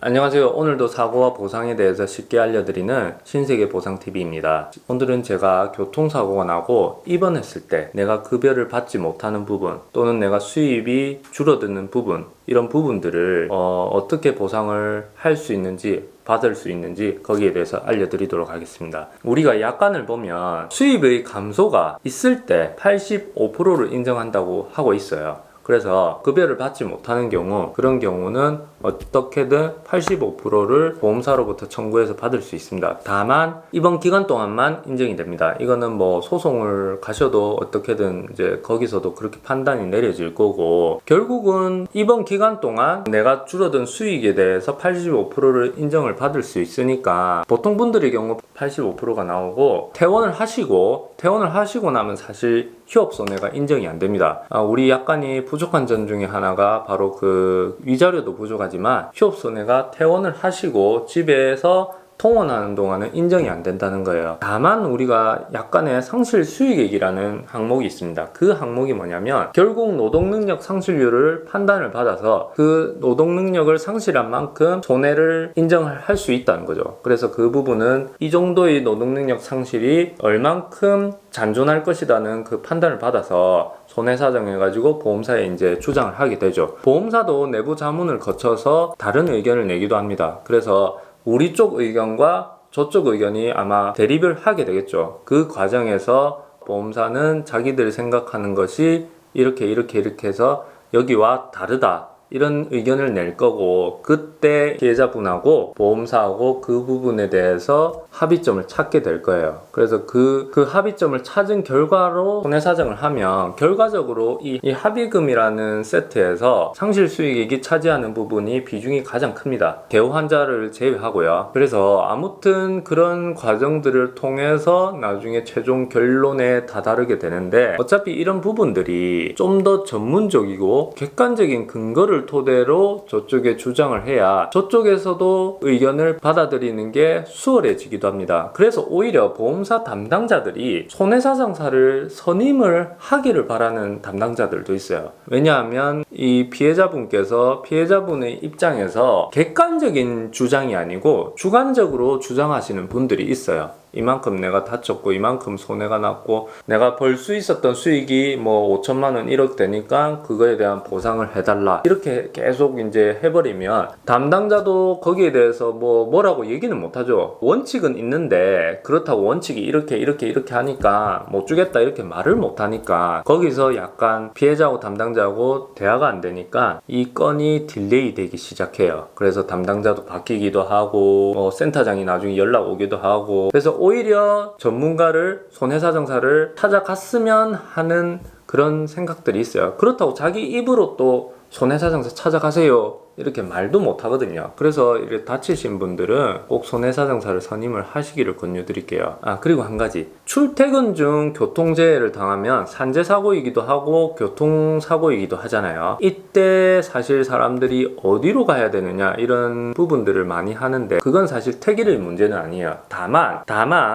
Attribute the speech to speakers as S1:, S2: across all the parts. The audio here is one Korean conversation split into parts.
S1: 안녕하세요. 오늘도 사고와 보상에 대해서 쉽게 알려드리는 신세계 보상TV입니다. 오늘은 제가 교통사고가 나고 입원했을 때 내가 급여를 받지 못하는 부분 또는 내가 수입이 줄어드는 부분, 이런 부분들을 어떻게 보상을 할 수 있는지, 받을 수 있는지 거기에 대해서 알려드리도록 하겠습니다. 우리가 약관을 보면 수입의 감소가 있을 때 85%를 인정한다고 하고 있어요. 그래서 급여를 받지 못하는 경우, 그런 경우는 어떻게든 85%를 보험사로부터 청구해서 받을 수 있습니다. 다만 이번 기간 동안만 인정이 됩니다. 이거는 뭐 소송을 가셔도 어떻게든 이제 거기서도 그렇게 판단이 내려질 거고, 결국은 이번 기간 동안 내가 줄어든 수익에 대해서 85%를 인정을 받을 수 있으니까 보통 분들의 경우 85%가 나오고, 퇴원을 하시고 나면 사실 휴업 손해가 인정이 안 됩니다. 우리 약관이 부족한 점 중에 하나가 바로 그 위자료도 부족하지만 휴업 손해가 퇴원을 하시고 집에서 통원하는 동안은 인정이 안 된다는 거예요. 다만 우리가 약간의 상실 수익액이라는 항목이 있습니다. 그 항목이 뭐냐면 결국 노동능력 상실률을 판단을 받아서 그 노동능력을 상실한 만큼 손해를 인정을 할 수 있다는 거죠. 그래서 그 부분은 이 정도의 노동능력 상실이 얼만큼 잔존할 것이라는 그 판단을 받아서 손해사정해가지고 보험사에 이제 주장을 하게 되죠. 보험사도 내부 자문을 거쳐서 다른 의견을 내기도 합니다. 그래서 우리 쪽 의견과 저쪽 의견이 아마 대립을 하게 되겠죠. 그 과정에서 보험사는 자기들 생각하는 것이 이렇게 해서 여기와 다르다, 이런 의견을 낼 거고, 그때 피해자분하고 보험사하고 그 부분에 대해서 합의점을 찾게 될 거예요. 그래서 그 합의점을 찾은 결과로 손해사정을 하면 결과적으로 이 합의금이라는 세트에서 상실 수익액이 차지하는 부분이 비중이 가장 큽니다. 개호 환자를 제외하고요. 그래서 아무튼 그런 과정들을 통해서 나중에 최종 결론에 다다르게 되는데, 어차피 이런 부분들이 좀 더 전문적이고 객관적인 근거를 토대로 저쪽에 주장을 해야 저쪽에서도 의견을 받아들이는 게 수월해지기도 합니다. 그래서 오히려 보험사 담당자들이 손해사정사를 선임을 하기를 바라는 담당자들도 있어요. 왜냐하면 이 피해자분의 입장에서 객관적인 주장이 아니고 주관적으로 주장하시는 분들이 있어요. 이만큼 내가 다쳤고 이만큼 손해가 났고 내가 벌 수 있었던 수익이 뭐 5천만 원 1억 되니까 그거에 대한 보상을 해달라, 이렇게 계속 이제 해버리면 담당자도 거기에 대해서 뭐라고 얘기는 못하죠. 원칙은 있는데 그렇다고 원칙이 이렇게 하니까 못 주겠다 이렇게 말을 못하니까 거기서 약간 피해자하고 담당자하고 대화가 안 되니까 이 건이 딜레이 되기 시작해요. 그래서 담당자도 바뀌기도 하고 센터장이 나중에 연락 오기도 하고, 그래서 오히려 전문가를, 손해사정사를 찾아갔으면 하는 그런 생각들이 있어요. 그렇다고 자기 입으로 또 손해사정사 찾아가세요 이렇게 말도 못 하거든요. 그래서 이렇게 다치신 분들은 꼭 손해사정사를 선임을 하시기를 권유드릴게요. 그리고 한 가지, 출퇴근 중 교통재해를 당하면 산재사고이기도 하고 교통사고이기도 하잖아요. 이때 사실 사람들이 어디로 가야 되느냐 이런 부분들을 많이 하는데, 그건 사실 택일의 문제는 아니에요. 다만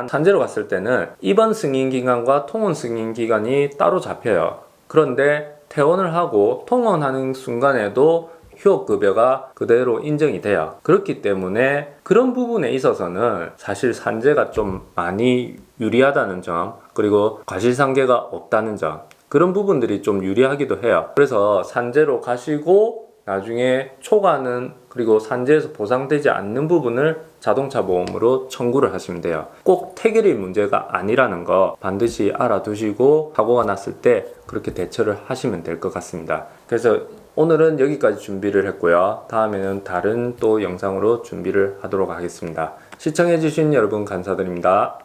S1: 산재로 갔을 때는 입원 승인기간과 통원 승인기간이 따로 잡혀요. 그런데 퇴원을 하고 통원하는 순간에도 휴업급여가 그대로 인정이 돼요. 그렇기 때문에 그런 부분에 있어서는 사실 산재가 좀 많이 유리하다는 점, 그리고 과실상계가 없다는 점, 그런 부분들이 좀 유리하기도 해요. 그래서 산재로 가시고 나중에 초과는, 그리고 산재에서 보상되지 않는 부분을 자동차 보험으로 청구를 하시면 돼요. 꼭 택일의 문제가 아니라는 거 반드시 알아두시고 사고가 났을 때 그렇게 대처를 하시면 될 것 같습니다. 그래서 오늘은 여기까지 준비를 했고요. 다음에는 다른 또 영상으로 준비를 하도록 하겠습니다. 시청해주신 여러분 감사드립니다.